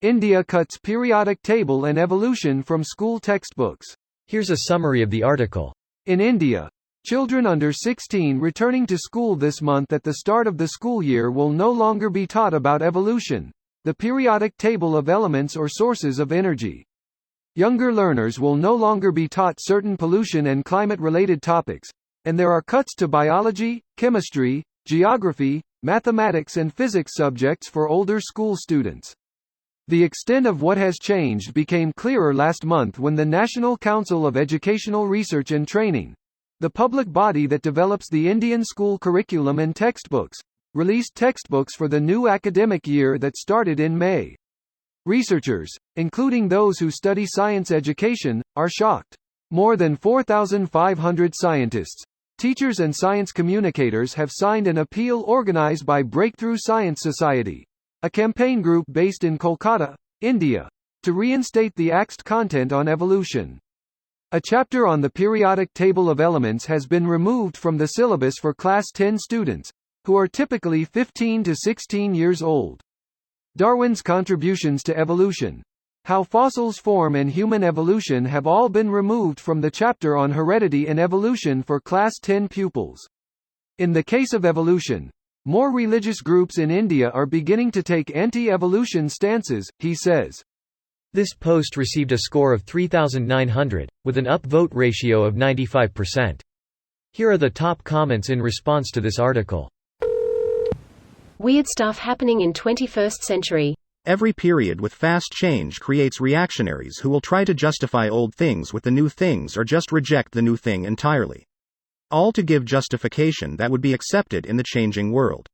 India cuts periodic table and evolution from school textbooks. Here's a summary of the article. In India, children under 16 returning to school this month at the start of the school year will no longer be taught about evolution, the periodic table of elements or sources of energy. Younger learners will no longer be taught certain pollution and climate-related topics, and there are cuts to biology, chemistry, geography, mathematics and physics subjects for older school students. The extent of what has changed became clearer last month when the National Council of Educational Research and Training, the public body that develops the Indian school curriculum and textbooks, released textbooks for the new academic year that started in May. Researchers, including those who study science education, are shocked. More than 4,500 scientists, teachers and science communicators have signed an appeal organized by Breakthrough Science Society, a campaign group based in Kolkata, India, to reinstate the Act's content on evolution. A chapter on the periodic table of elements has been removed from the syllabus for Class 10 students, who are typically 15 to 16 years old. Darwin's contributions to evolution, how fossils form and human evolution have all been removed from the chapter on heredity and evolution for Class 10 pupils. In the case of evolution, more religious groups in India are beginning to take anti-evolution stances, he says. This post received a score of 3,900, with an upvote ratio of 95%. Here are the top comments in response to this article. Weird stuff happening in 21st century. Every period with fast change creates reactionaries who will try to justify old things with the new things or just reject the new thing entirely. All to give justification that would be accepted in the changing world.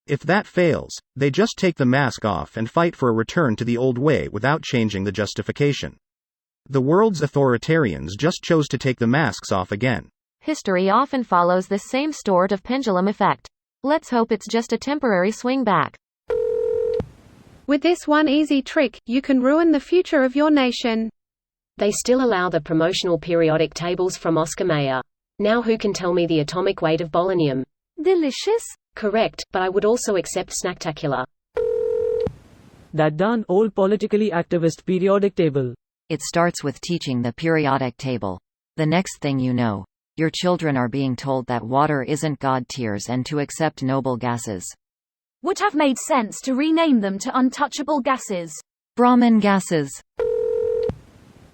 If that fails, they just take the mask off and fight for a return to the old way without changing the justification. The world's authoritarians just chose to take the masks off again. History often follows this same sort of pendulum effect. Let's hope it's just a temporary swing back. With this one easy trick, you can ruin the future of your nation. They still allow the promotional periodic tables from Oscar Mayer. Now who can tell me the atomic weight of polonium? Delicious? Correct, but I would also accept snacktacular. That darn old politically activist periodic table. It starts with teaching the periodic table. The next thing you know, your children are being told that water isn't God tiers and to accept noble gases. Would have made sense to rename them to untouchable gases. Brahmin gases.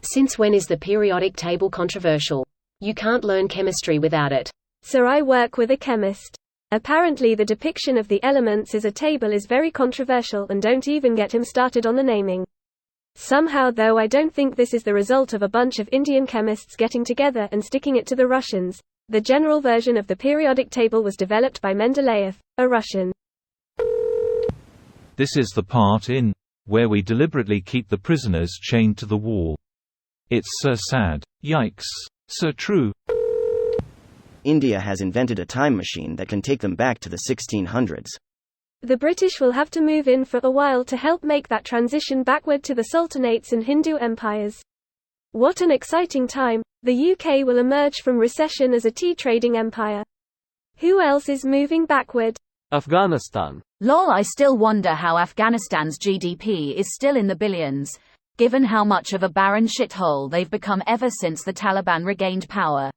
Since when is the periodic table controversial? You can't learn chemistry without it. Sir, I work with a chemist. Apparently the depiction of the elements as a table is very controversial, and don't even get him started on the naming. Somehow though I don't think this is the result of a bunch of Indian chemists getting together and sticking it to the Russians. The general version of the periodic table was developed by Mendeleev, a Russian. This is the part in where we deliberately keep the prisoners chained to the wall. It's so sad. Yikes. So true. India has invented a time machine that can take them back to the 1600s. The British will have to move in for a while to help make that transition backward to the sultanates and Hindu empires. What an exciting time. The UK will emerge from recession as a tea trading empire. Who else is moving backward? Afghanistan. Lol, I still wonder how Afghanistan's GDP is still in the billions, given how much of a barren shithole they've become ever since the Taliban regained power.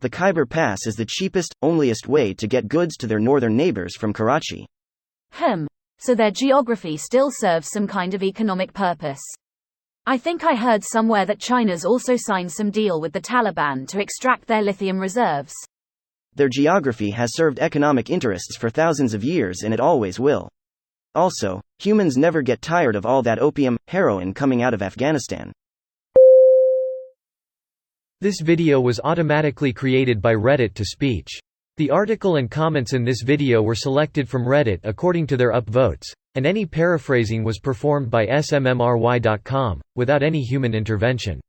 The Khyber Pass is the cheapest, onlyest way to get goods to their northern neighbors from Karachi. So their geography still serves some kind of economic purpose. I think I heard somewhere that China's also signed some deal with the Taliban to extract their lithium reserves. Their geography has served economic interests for thousands of years, and it always will. Also, humans never get tired of all that opium, heroin coming out of Afghanistan. This video was automatically created by Reddit to speech. The article and comments in this video were selected from Reddit according to their upvotes, and any paraphrasing was performed by smmry.com, without any human intervention.